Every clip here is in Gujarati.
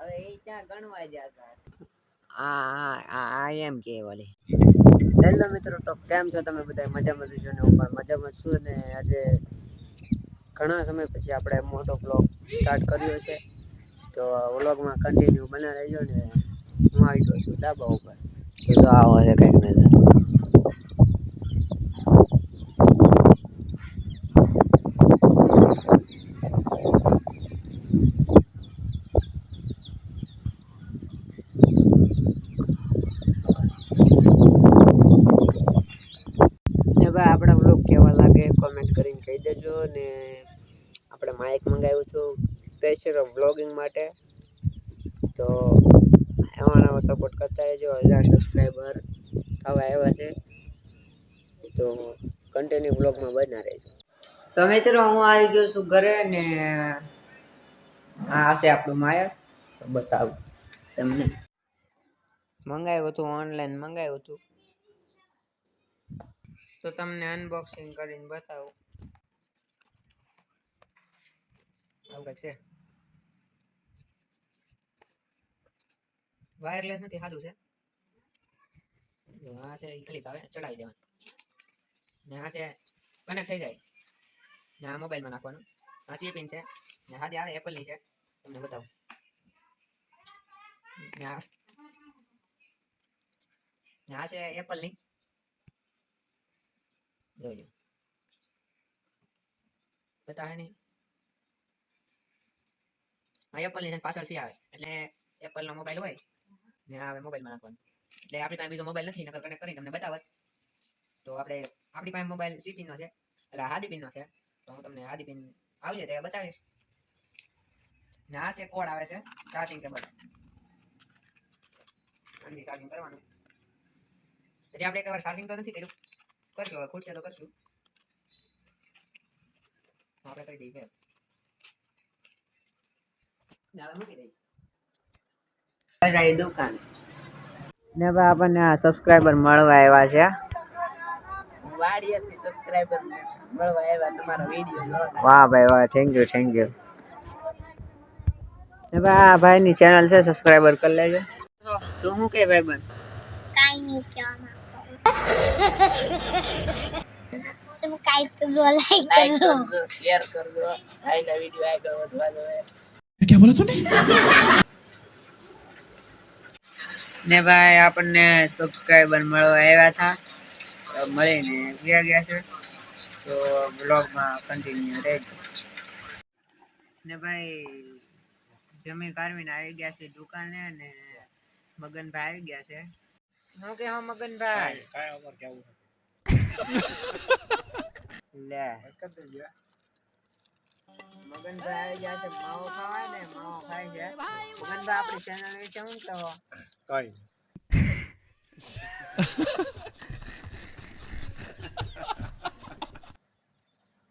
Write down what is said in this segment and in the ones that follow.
હવે એ ક્યાં ગણવા જતા એમ કે વાલી. હેલો મિત્રો, તો કેમ છો તમે બધા? મજામાં છો ને? હું પણ મજામાં છું ને આજે ઘણા સમય પછી આપણે મોટો બ્લોગ સ્ટાર્ટ કર્યો છે, તો વ્લોગમાં કન્ટિન્યુ બના રહેજો ને. હું આવી ગયો છું ધાબા ઉપર, તો આવો છે કંઈક નજર. ને ભાઈ આપણા વ્લોગ કેવા લાગે કોમેન્ટ કરીને કહી દેજો ને. આપણે માઇક મંગાવ્યું છું સ્પેશિયલ વ્લોગિંગ માટે, તો એવાનો સપોર્ટ કરતા રહેજો. 1000 સબસ્ક્રાઈબર થવા આવ્યા છે, તો કન્ટિન્યુ વ્લોગમાં બના રહેજો. તો મિત્રો હું આવી ગયો છું ઘરે ને આ છે આપણું માયક, તો બતાવું તમને. મંગાવ્યું હતું, ઓનલાઈન મંગાવ્યું હતું, તો તમને અનબોક્સિંગ કરીને બતાવું. આવું કંઈક છે. વાયરલેસ નથી, સાદું છે. આ છે ક્લિપ આવે ચડાવી દેવાનું ને આ છે કનેક્ટ થઈ જાય ને આ મોબાઈલમાં નાખવાનું. આ સી પિન છે ને હાથી આવે એપલની છે, તમને બતાવું. ને આ છે એપલની, જોજો બતાવે નહીં. આ એપલની પાછળ સી આવે એટલે એપલનો મોબાઈલ હોય ને આવે મોબાઈલમાં નાખવાનું. એટલે આપણી પાસે બીજો મોબાઈલ નથી, નકર કનેક્ટ કરીને તમને બતાવત. તો આપણી પાસે મોબાઈલ સી પિનનો છે, એટલે હાદી પિનનો છે, તો હું તમને હાદી પિન આવશે ત્યારે બતાવીશ. ને આ છે કોડ આવે છે ચાર્જિંગ કેબલ, આનાથી ચાર્જિંગ કરવાનું. હજી આપણે એકવાર ચાર્જિંગ તો નથી કર્યું, કરશું હવે ખૂટશે તો કરશું. આપણે કરી દઈએ હવે મૂકી દઈએ. દુકાન ને ભાઈ આપણને આ સબસ્ક્રાઈબર મળવા આવ્યા છે. વાડીએથી સબસ્ક્રાઇબર મળવા આવ્યા તમારો વિડિયો. વાહ ભાઈ વાહ, થેન્ક યુ થેન્ક યુ. ને ભાઈ આ ભાઈની ચેનલ છે, સબસ્ક્રાઈબર કરી લેજો. તું શું કે ભાઈ બન? કાઈ નહીં કહેવાના. સબસ્ક્રાઇબ કરજો, લાઈક કરજો, શેર કરજો. આના વિડિયો આગળ વધવા દો. क्या बोला तूने? ને ભાઈ આપણને સબસ્ક્રાઈબર મળવા આવ્યા હતા, મળીને ગયા છે, તો બ્લોગમાં કન્ટિન્યુ રહેજો. ને ભાઈ જમી કારવીને આવી ગયા છે દુકાને, ને મગનભાઈ આવી ગયા છે. હું કે હો મગનભાઈ લે મગનભાઈ આવી ગયા છે માવો ખાવાય ને, માવો ખાય છે. મગનભાઈ આપણી ચેનલ વિશે શું કહો? કઈ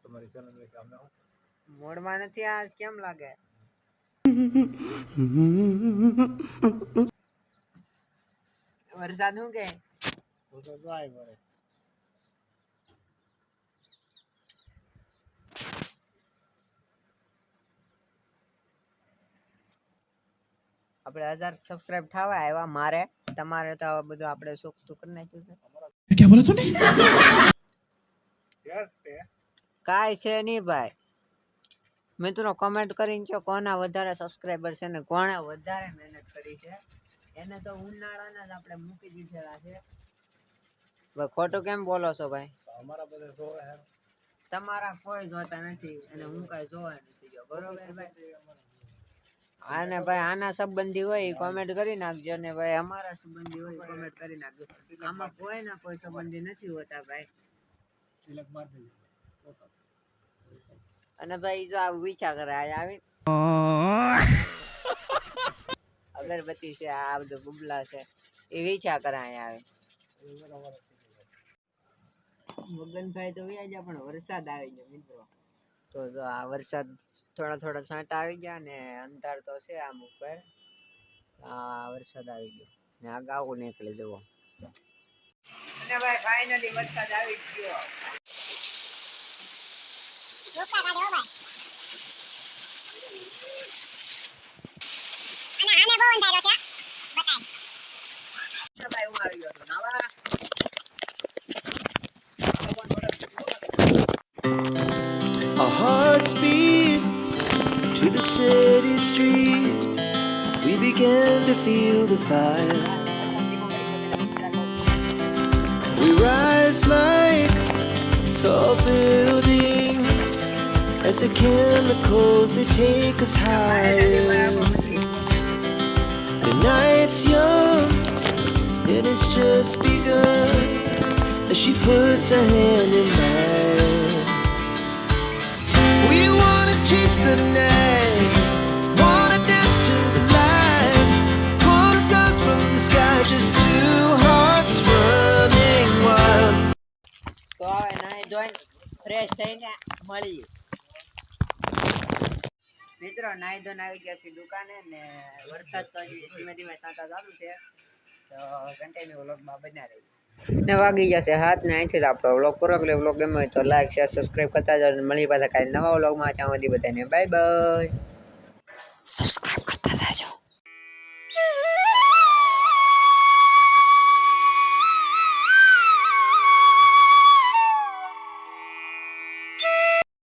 તમારી ચેનલ વિશે અમને મોડમાં નથી આ કેમ લાગે? વરસાદ શું કે? આપણે 1000 સબસ્ક્રાઇબ થવા આવ્યા મારે, તમારે તો આ બધું આપણે સુખ તો કરી નાખ્યું છે. क्या बोला तूने? કાઈ છે નહીં ભાઈ. મિત્રો કમેન્ટ કરીને જો કોના વધારે સબસ્ક્રાઇબર છે ને કોણે વધારે મહેનત કરી છે. એને તો ઉનાળાના જ આપણે મૂકી દીધેલા છે. ભાઈ ખોટું કેમ બોલો છો ભાઈ? અમારા બધા જોવે હે, તમારા કોઈ જોતા નથી અને હું કાંઈ જોવા નથી ગયો, બરોબર ભાઈ? આને ભાઈ આના સંબંધી હોય એ કોમેન્ટ કરી નાખજો ને ભાઈ અમારા સંબંધી હોય કોમેન્ટ કરી નાખજો. આમાં કોઈ ના કોઈ સંબંધી નથી હોતા ભાઈ. સિલેક્ટ માર દેજો. અને ભાઈ જો આ વીછા કરે આવી અગરબત્તી છે, આ બધું બુબલા છે, એ વીછા કરે આવે. મગનભાઈ તો વ્યા ગયા, પણ વરસાદ આવી ગયો મિત્રો. તો જો આ વરસાદ થોડા થોડા છાંટા આવી ગયા ને અંધાર તો છે આમ ઉપર. આ વરસાદ આવી ગયો ને આ ગાવું નીકળી જવો. અને ભાઈ ફાઇનલી વરસાદ આવી ગયો. રોકા કાઢો ભાઈ. નાવા આવી ગયો તો નાવા Our hearts beat to the city streets. We began to feel the fire. We rise like tall buildings as the chemicals they take us higher. The night's young and it's just begun as she puts her hand in mine. We wanna chase the night, wanna dance to the light, pull the stars from the sky, just two hearts running wild. તો હવે નાઈ ધોઈને ફ્રેશ થઈને મળીએ મિત્રો નાઈ ધોઈને આવી ગયા છે દુકાને ને વરસાદ તો હજી ધીમે ધીમે સાંટા ચાલુ છે તો કન્ટિન્યુ વ્લોગમાં બન્યા રહી ને વાગી જશે 7 ને અહીંથી જ આપણો વ્લોગ પૂરો એટલે વ્લોગ ગમે હોય તો લાઈક શેર સબસ્ક્રાઈબ કરતા જાઓ અને મળી પાછા કાલે નવા વ્લોગમાં ત્યાં સુધી બધાને બાય બાય સબસ્ક્રાઈબ કરતા જાજો